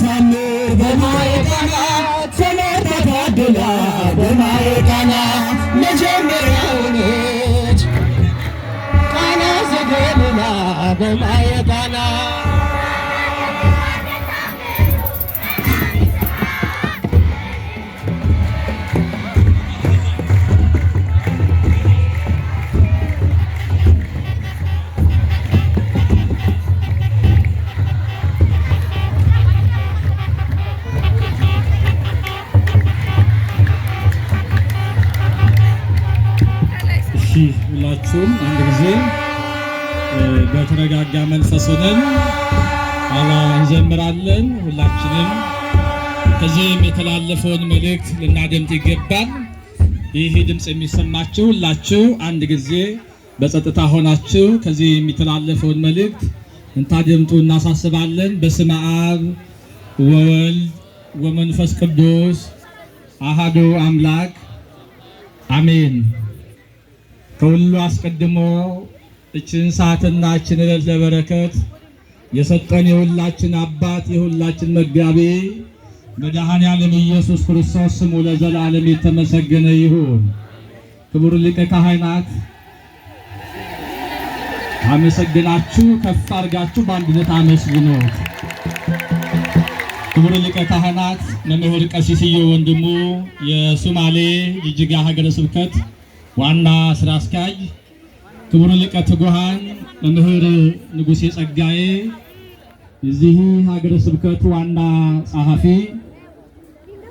ታምር በማየ ቃና ሰማዕት ታድላ በማየ ቃና መጀመሪያው ነች ቃና ዘገሊላ በማየ ቃና ሁላችሁም አንድ ጊዜ በተረጋጋ መንፈስ ሆነን እንዘምራለን። ሁላችንም ከዚህም የተላለፈውን መልእክት ልናደምጥ ይገባል። ይህ ድምፅ የሚሰማችሁ ሁላችሁ አንድ ጊዜ በጸጥታ ሆናችሁ ከዚህ የሚተላለፈውን መልእክት እንታደምጡ እናሳስባለን። በስመ አብ ወወልድ ወመንፈስ ቅዱስ አሐዱ አምላክ አሜን። ከሁሉ አስቀድሞ እችን ሰዓትና እችን ዕለት ለበረከት የሰጠን የሁላችን አባት የሁላችን መጋቢ መድኃኔዓለም ኢየሱስ ክርስቶስ ስሙ ለዘላለም የተመሰገነ ይሁን። ክቡር ሊቀ ካህናት አመሰግናችሁ ከፍ አድርጋችሁ በአንድነት አመስግኑት። ክቡር ሊቀ ካህናት መምህር ቀሲስዮ ወንድሙ የሶማሌ ጅጅጋ ሀገረ ስብከት ዋና ስራ አስኪያጅ፣ ክቡር ሊቀ ትጉሃን መምህር ንጉሴ ጸጋዬ የዚህ ሀገረ ስብከት ዋና ጸሐፊ፣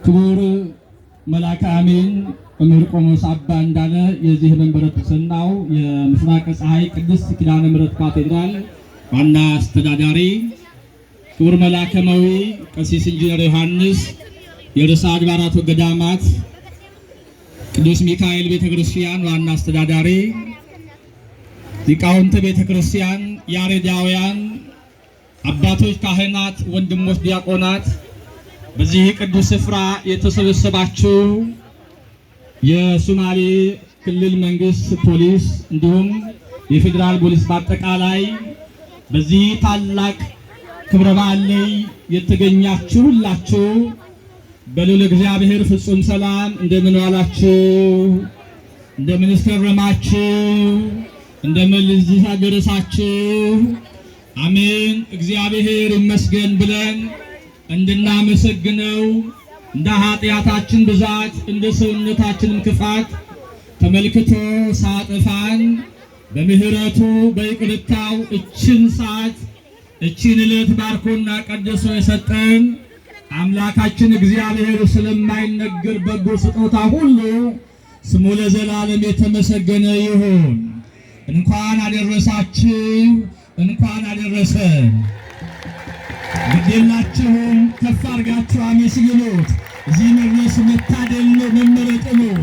ክቡር መልአከ አሜን መምህር ቆሞስ አባ እንዳለ የዚህ መንበረ ጵጵስናው የምስራቅ ፀሐይ ቅድስት ኪዳነ ምሕረት ካቴድራል ዋና አስተዳዳሪ፣ ክቡር መልአከ መዊ ቀሲስ ኢንጂነር ዮሐንስ የርዕሰ አድባራት ወገዳማት ቅዱስ ሚካኤል ቤተክርስቲያን ዋና አስተዳዳሪ፣ ሊቃውንተ ቤተክርስቲያን፣ ያሬዳውያን አባቶች፣ ካህናት፣ ወንድሞች፣ ዲያቆናት፣ በዚህ ቅዱስ ስፍራ የተሰበሰባችሁ የሶማሌ ክልል መንግስት ፖሊስ እንዲሁም የፌዴራል ፖሊስ በአጠቃላይ በዚህ ታላቅ ክብረ በዓል ላይ የተገኛችሁ ሁላችሁ በልዑል እግዚአብሔር ፍጹም ሰላም እንደምን ዋላችሁ? እንደምን ከረማችሁ? እንደምን ለዚህ አደረሳችሁ? አሜን። እግዚአብሔር ይመስገን ብለን እንድናመሰግነው እንደ ኃጢአታችን ብዛት እንደ ሰውነታችን ክፋት ተመልክቶ ሳጠፋን በምህረቱ በይቅርታው እችን ሰዓት እችን ዕለት ባርኮና ቀድሶ የሰጠን አምላካችን እግዚአብሔር ስለማይነገር በጎ ስጦታ ሁሉ ስሙ ለዘላለም የተመሰገነ ይሁን። እንኳን አደረሳችሁ፣ እንኳን አደረሰን። ግዴላችሁም ከፍ አድርጋችሁ አመስግኑት። እዚህ መድረስ መታደል ነው፣ መመረጥ ነው።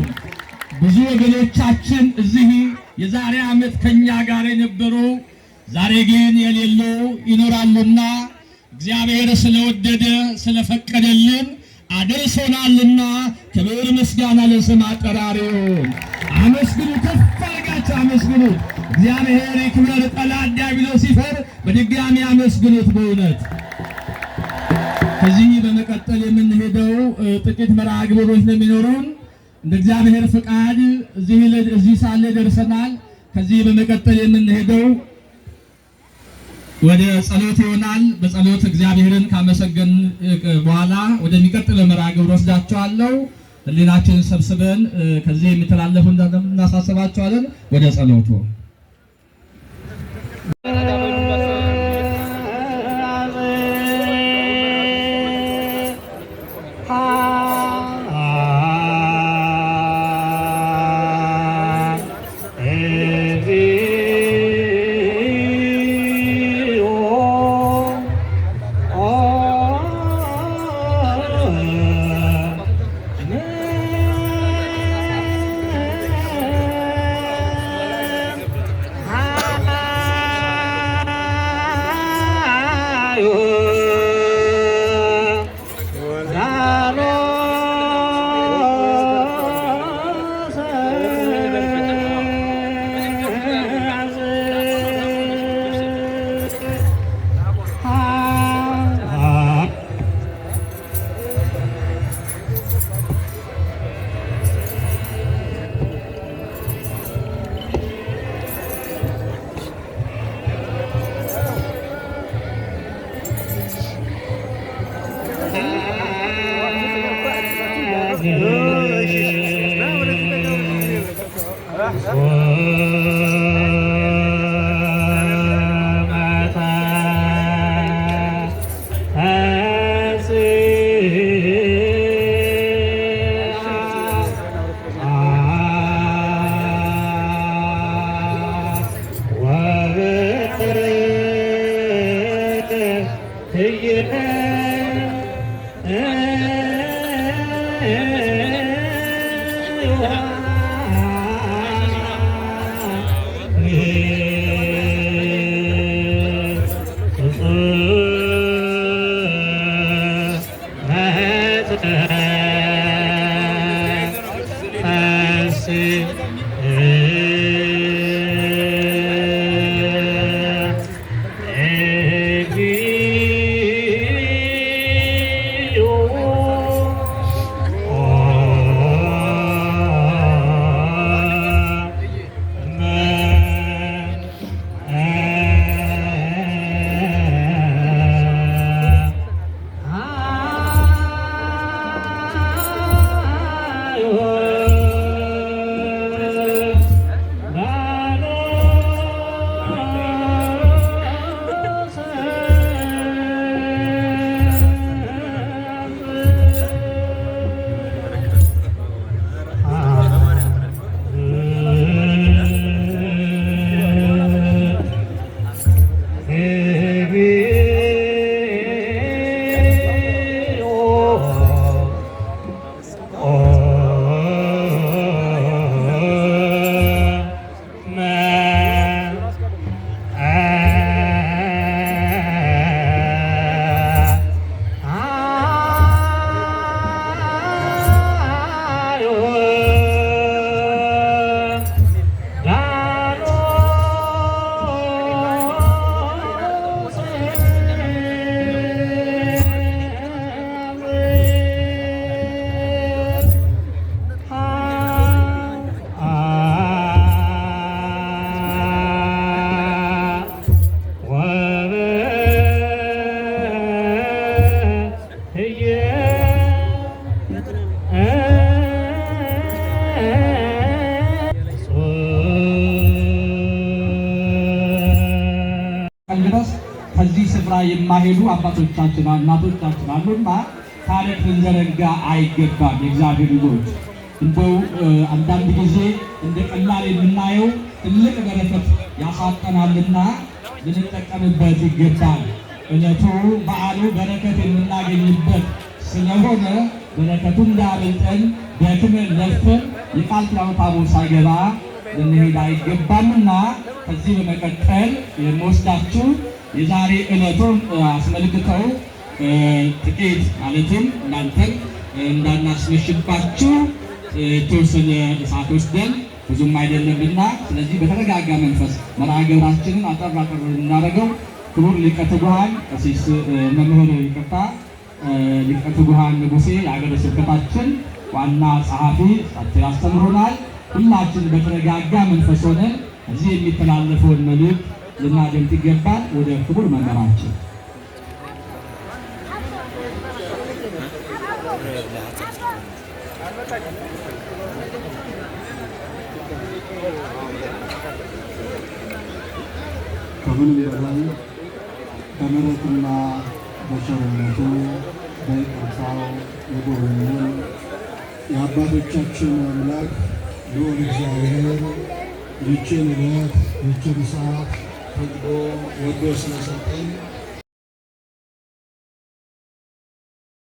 ብዙ ወገኖቻችን እዚህ የዛሬ ዓመት ከኛ ጋር የነበሩ ዛሬ ግን የሌሉ ይኖራሉና እግዚአብሔር ስለወደደ ስለፈቀደልን አደርሶናልና ክብር ምስጋና ለስም አጠራሪው አመስግኑ። ከፍ አድርጋችሁ አመስግኑ። እግዚአብሔር ይክበር። ጠላት ዲያብሎስ ሲፈር በድጋሚ አመስግኑት። በእውነት ከዚህ በመቀጠል የምንሄደው ጥቂት መርሃ ግብሮች ነው የሚኖሩን። እንደ እግዚአብሔር ፍቃድ እዚህ ሳለ ደርሰናል። ከዚህ በመቀጠል የምንሄደው ወደ ጸሎት ይሆናል። በጸሎት እግዚአብሔርን ካመሰገን በኋላ ወደሚቀጥለው መርሃ ግብር ወስዳቸዋለሁ። ህሊናችንን ሰብስበን ከዚህ የሚተላለፉ እናሳስባቸዋለን። ወደ ጸሎቱ ከዚህ ስፍራ የማይሄዱ አባቶቻችን እናቶቻችን አሉና ታሪክ ልንዘነጋ አይገባም። የእግዚአብሔር ልጆች እንደው አንዳንድ ጊዜ እንደ ቀላል የምናየው ትልቅ በረከት ያሳጠናልና ልንጠቀምበት ይገባል። ዕለቱ በዓሉ በረከት የምናገኝበት ስለሆነ በረከቱን እንዳያመልጠን ደክመን ለፍተን የቃል ኪዳኑ ታቦት ሳይገባ ልንሄድ አይገባምና ከዚህ በመቀጠል የምወስዳችሁ የዛሬ ዕለቱን አስመልክተው ጥቂት ማለትም እናንተን እንዳናስመሽባችሁ የተወሰነ ሰዓት ወስደን ብዙም አይደለምና፣ ስለዚህ በተረጋጋ መንፈስ መርሐ ግብራችንን አጠር አጠር እናደርገው። ክቡር ሊቀ ትጉሃን ቀሲስ መምህር ይቅርታ ሊቀ ትጉሃን ንጉሴ የሀገረ ስብከታችን ዋና ጸሐፊ እሳቸው ያስተምሩናል። ሁላችን በተረጋጋ መንፈስ ሆነን እዚህ የሚተላለፈውን መልእክት ልናደምጥ ይገባል። ወደ ክቡር መምህራችን ከምንም በላይ በምሕረቱና በቸርነቱ በይቅርታው የጎበኘን የአባቶቻችን አምላክ ልዑል እግዚአብሔር ይህችን ዕለት ይህችን ሰዓት ፈቅዶ ወዶ ስለሰጠን